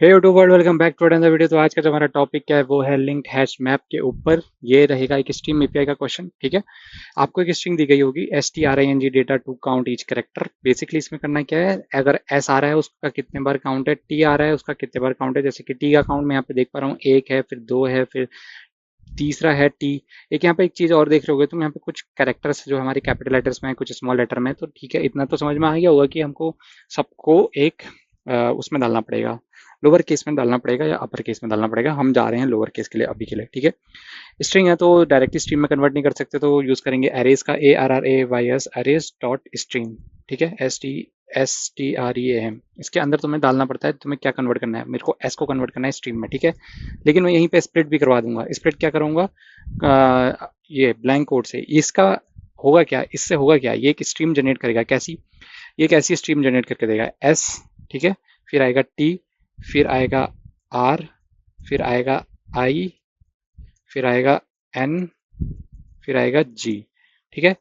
Hey YouTube world, welcome back to another video. तो आज का जो हमारा टॉपिक क्या है वो है लिंक्ड हैश मैप के ऊपर। ये रहेगा एक स्ट्रिंग एपीआई का क्वेश्चन। ठीक है, आपको एक स्ट्रिंग दी गई होगी string data to count each character. Basically इसमें करना क्या है, अगर एस आ रहा है उसका कितने बार काउंट है, टी आ रहा है उसका कितने बार काउंट है। जैसे कि टी का काउंट मैं यहाँ पे देख पा रहा हूँ, एक है, फिर दो है, फिर तीसरा है टी। एक यहाँ पे एक चीज और देख रहे होगे तुम, यहाँ पे कुछ कैरेक्टर्स जो हमारे कैपिटल लेटर्स में है, कुछ स्मॉल लेटर में है। तो ठीक है, इतना तो समझ में आ गया होगा कि हमको सबको एक उसमें डालना पड़ेगा, लोअर केस में डालना पड़ेगा या अपर केस में डालना पड़ेगा। हम जा रहे हैं लोअर केस के लिए अभी के लिए। ठीक है, स्ट्रिंग है तो डायरेक्टली स्ट्रिंग में कन्वर्ट नहीं कर सकते, तो यूज करेंगे अरेज का, ARRAYS, अरेज डॉट स्ट्रिंग। ठीक है, STREAM। इसके अंदर तुम्हें डालना पड़ता है, तुम्हें क्या कन्वर्ट करना है, मेरे को एस को कन्वर्ट करना है स्ट्रिंग में। ठीक है, लेकिन मैं यहीं पे स्प्लिट भी करवा दूंगा। स्प्लिट क्या करूंगा, ये ब्लैंक कोड से। इसका होगा क्या, इससे होगा क्या, ये एक स्ट्रीम जनरेट करेगा। कैसी, ये एक ऐसी स्ट्रीम जनरेट करके देगा एस। ठीक है, फिर आएगा टी, फिर आएगा आर, फिर आएगा आई, फिर आएगा एन, फिर आएगा जी। ठीक है,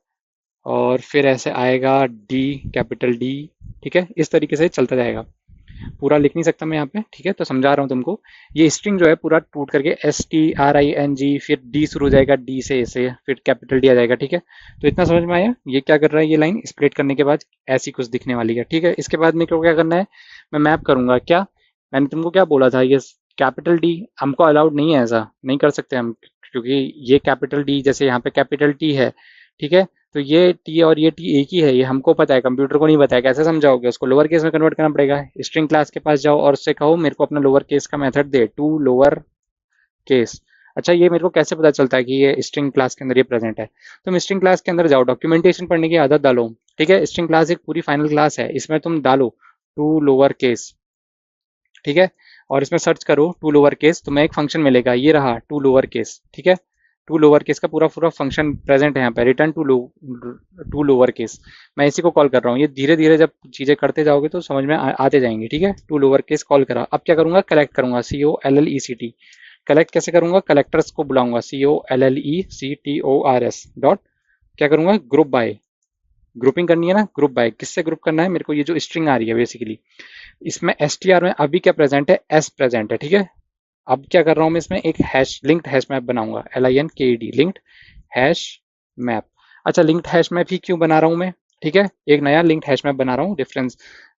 और फिर ऐसे आएगा डी, कैपिटल डी। ठीक है, इस तरीके से चलता जाएगा। पूरा लिख नहीं सकता मैं यहाँ पे, ठीक है, तो समझा रहा हूँ तुमको। ये स्ट्रिंग जो है पूरा टूट करके STRING, फिर डी शुरू हो जाएगा, डी से ऐसे, फिर कैपिटल डी आ जाएगा। ठीक है, तो इतना समझ में आया ये क्या कर रहा है। ये लाइन स्प्लिट करने के बाद ऐसी कुछ दिखने वाली है। ठीक है, इसके बाद मेरे को क्या करना है, मैं मैप करूंगा। क्या, मैंने तुमको क्या बोला था, ये कैपिटल डी हमको अलाउड नहीं है, ऐसा नहीं कर सकते हम, क्योंकि ये कैपिटल डी, जैसे यहाँ पे कैपिटल टी है। ठीक है, तो ये टी और ये टी एक ही है, ये हमको पता है, कंप्यूटर को नहीं पता है। कैसे समझाओगे उसको, लोअर केस में कन्वर्ट करना पड़ेगा। स्ट्रिंग क्लास के पास जाओ और उससे कहो मेरे को अपना लोअर केस का मेथड दे, टू लोअर केस। अच्छा, ये मेरे को कैसे पता चलता है कि ये स्ट्रिंग क्लास के अंदर ये प्रेजेंट है। तुम स्ट्रिंग क्लास के अंदर जाओ, डॉक्यूमेंटेशन पढ़ने की आदत डालो। ठीक है, स्ट्रिंग क्लास एक पूरी फाइनल क्लास है, इसमें तुम डालो टू लोअर केस। ठीक है, और इसमें सर्च करो टू लोअर केस, तुम्हें एक फंक्शन मिलेगा, ये रहा टू लोअर केस। ठीक है, टू लोअर केस का पूरा पूरा फंक्शन प्रेजेंट है यहाँ पे, रिटर्न टू लोअर केस। मैं इसी को कॉल कर रहा हूँ। ये धीरे धीरे जब चीजें करते जाओगे तो समझ में आते जाएंगी। ठीक है, टू लोअर केस कॉल करा, अब क्या करूंगा, कलेक्ट करूंगा, COLLECT। कलेक्ट कैसे करूंगा, कलेक्टर्स को बुलाऊंगा, COLLECTORS डॉट, क्या करूंगा, ग्रुप बाय। ग्रुपिंग करनी है ना, ग्रुप बाय। किससे ग्रुप करना है मेरे को, ये जो स्ट्रिंग आ रही है बेसिकली, इसमें STR में अभी क्या प्रेजेंट है, S प्रेजेंट है। ठीक है, अब क्या कर रहा हूं मैं, इसमें एक हैश, लिंक्ड हैश मैप बनाऊंगा, LINKED, लिंक्ड हैश मैप। अच्छा, लिंक्ड हैश मैप ही क्यों बना रहा हूं मैं, ठीक है, एक नया लिंक्ड हैश मैप बना रहा हूँ रेफरेंस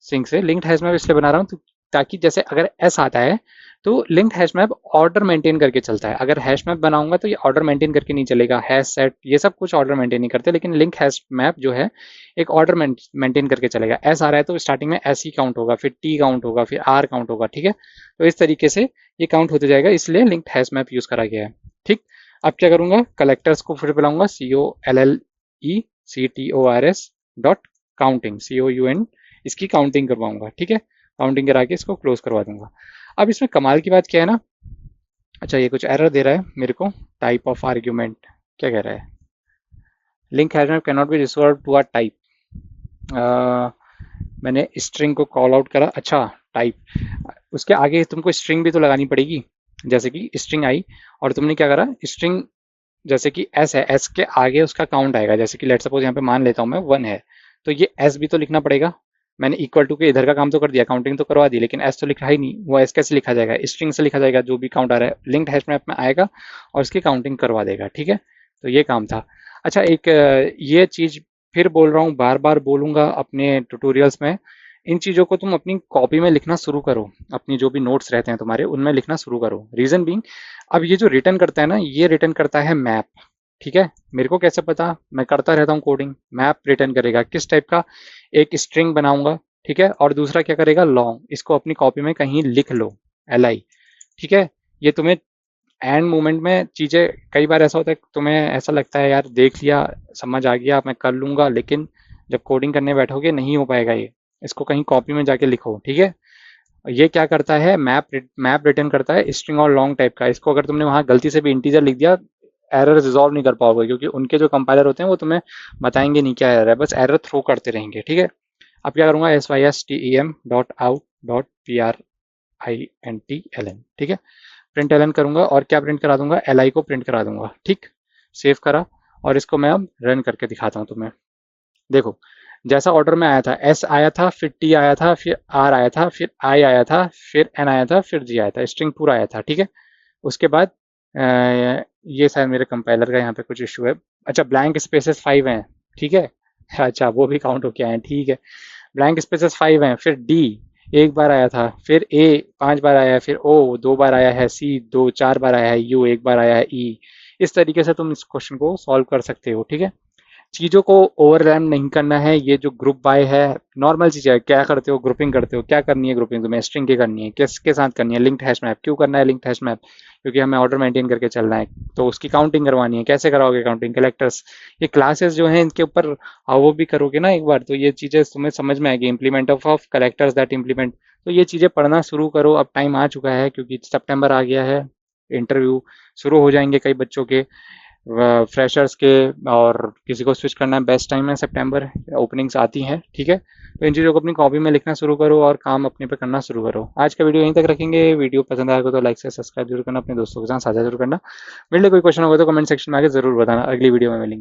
सिंक से। लिंक्ड हैश मैप इसलिए बना रहा हूँ ताकि जैसे अगर एस आता है तो linked hash map order maintain करके चलता है। अगर हैश मैप बनाऊंगा तो ये ऑर्डर मेंटेन करके नहीं चलेगा, हैश सेट ये सब कुछ ऑर्डर मेंटेन नहीं करते, लेकिन लिंक हैश मैप जो है एक ऑर्डर मेंटेन करके चलेगा। एस आ रहा है तो स्टार्टिंग में एस ही काउंट होगा, फिर टी काउंट होगा, फिर आर काउंट होगा। ठीक है, तो इस तरीके से ये काउंट होते जाएगा, इसलिए लिंक्ड हैश मैप यूज करा गया है। ठीक, अब क्या करूंगा, कलेक्टर्स को फिर बुलाऊंगा, COLLECTORS डॉट काउंटिंग, COUN, इसकी काउंटिंग करवाऊंगा। ठीक है, काउंटिंग करा के इसको क्लोज करवा दूंगा। अब इसमें कमाल की बात क्या है ना, अच्छा ये कुछ एरर दे रहा है मेरे को, टाइप ऑफ आर्ग्यूमेंट क्या कह रहा है, link hash map cannot be resolve to a type. मैंने स्ट्रिंग को कॉल आउट करा, अच्छा टाइप, उसके आगे तुमको स्ट्रिंग भी तो लगानी पड़ेगी। जैसे कि स्ट्रिंग आई और तुमने क्या करा, स्ट्रिंग जैसे कि एस है, एस के आगे उसका काउंट आएगा। जैसे कि लेट सपोज यहाँ पे मान लेता हूँ मैं 1 है, तो ये एस भी तो लिखना पड़ेगा। मैंने इक्वल टू के इधर का काम तो कर दिया, काउंटिंग तो करवा दी, लेकिन एस तो लिखा ही नहीं। वो एस कैसे लिखा जाएगा, स्ट्रिंग से लिखा जाएगा, जो भी काउंट आ रहा है लिंक्ड हैश मैप में आएगा और इसकी काउंटिंग करवा देगा। ठीक है, तो ये काम था। अच्छा, एक ये चीज फिर बोल रहा हूँ, बार बार बोलूंगा अपने ट्यूटोरियल्स में, इन चीजों को तुम अपनी कॉपी में लिखना शुरू करो, अपनी जो भी नोट्स रहते हैं तुम्हारे उनमें लिखना शुरू करो। रीजन बीइंग, अब ये जो रिटर्न करता है ना, ये रिटर्न करता है मैप। ठीक है, मेरे को कैसे पता, मैं करता रहता हूँ कोडिंग। मैप रिटर्न करेगा किस टाइप का, एक स्ट्रिंग बनाऊंगा। ठीक है, और दूसरा क्या करेगा, लॉन्ग, इसको अपनी कॉपी में कहीं लिख लो, LI। ठीक है, ये तुम्हें एंड मोमेंट में चीजें, कई बार ऐसा होता है तुम्हें ऐसा लगता है यार देख लिया, समझ आ गया, मैं कर लूंगा, लेकिन जब कोडिंग करने बैठोगे नहीं हो पाएगा ये। इसको कहीं कॉपी में जाके लिखो। ठीक है, ये क्या करता है, मैप रिटर्न करता है स्ट्रिंग और लॉन्ग टाइप का। इसको अगर तुमने वहां गलती से भी इंटीजर लिख दिया, एरर रिजॉल्व नहीं कर पाओगे, क्योंकि उनके जो कंपाइलर होते हैं वो तुम्हें बताएंगे नहीं क्या एरर है, बस एरर थ्रो करते रहेंगे। ठीक है, अब क्या करूंगा, SYSTEM.out.println। ठीक है, प्रिंट एलन करूंगा और क्या प्रिंट करा दूंगा, LI को प्रिंट करा दूंगा। ठीक, सेव करा और इसको मैं अब रन करके दिखाता हूँ तुम्हें। देखो, जैसा ऑर्डर में आया था, एस आया था, फिर टी आया था, फिर आर आया था, फिर आई आया था, फिर एन आया था, फिर जी आया था, स्ट्रिंग पूरा आया था, ठीक है। उसके बाद ये शायद मेरे कंपाइलर का यहाँ पे कुछ इशू है। अच्छा, ब्लैंक स्पेसेस 5 हैं, ठीक है। अच्छा, वो भी काउंट होके आए हैं, ठीक है। ब्लैंक स्पेसेस 5 हैं, फिर डी एक बार आया था, फिर ए 5 बार आया है, फिर ओ 2 बार आया है, सी 4 बार आया है, यू एक बार आया है, ई। इस तरीके से तुम इस क्वेश्चन को सॉल्व कर सकते हो, ठीक है। चीज़ों को ओवरलैप नहीं करना है। ये जो ग्रुप बाय है, नॉर्मल चीज़ है। क्या करते हो, ग्रुपिंग करते हो। क्या करनी है ग्रुपिंग तुम्हें, स्ट्रिंग की करनी है, किसके साथ करनी है, लिंक्ड हैश मैप। क्यों करना है लिंक्ड हैश मैप, क्योंकि हमें ऑर्डर मेंटेन करके चलना है, तो उसकी काउंटिंग करवानी है। कैसे कराओगे काउंटिंग, कलेक्टर्स, ये क्लासेस जो हैं इनके ऊपर वो भी करोगे ना एक बार, तो ये चीज़ें तुम्हें समझ में आएगी। Implement of collectors that implement, तो ये चीज़ें पढ़ना शुरू करो। अब टाइम आ चुका है, क्योंकि सितंबर आ गया है, इंटरव्यू शुरू हो जाएंगे कई बच्चों के, फ्रेशर्स के। और किसी को स्विच करना है, बेस्ट टाइम है सितंबर, ओपनिंग्स आती हैं, ठीक है। तो इन चीज़ों को अपनी कॉपी में लिखना शुरू करो और काम अपने पे करना शुरू करो। आज का वीडियो यहीं तक रखेंगे। वीडियो पसंद आएगा तो लाइक से सब्सक्राइब जरूर करना, अपने दोस्तों के साथ साझा जरूर करना। मिलते कोई क्वेश्चन होगा तो कमेंट सेक्शन में आके जरूर बताना, अगली वीडियो में मिलेंगे।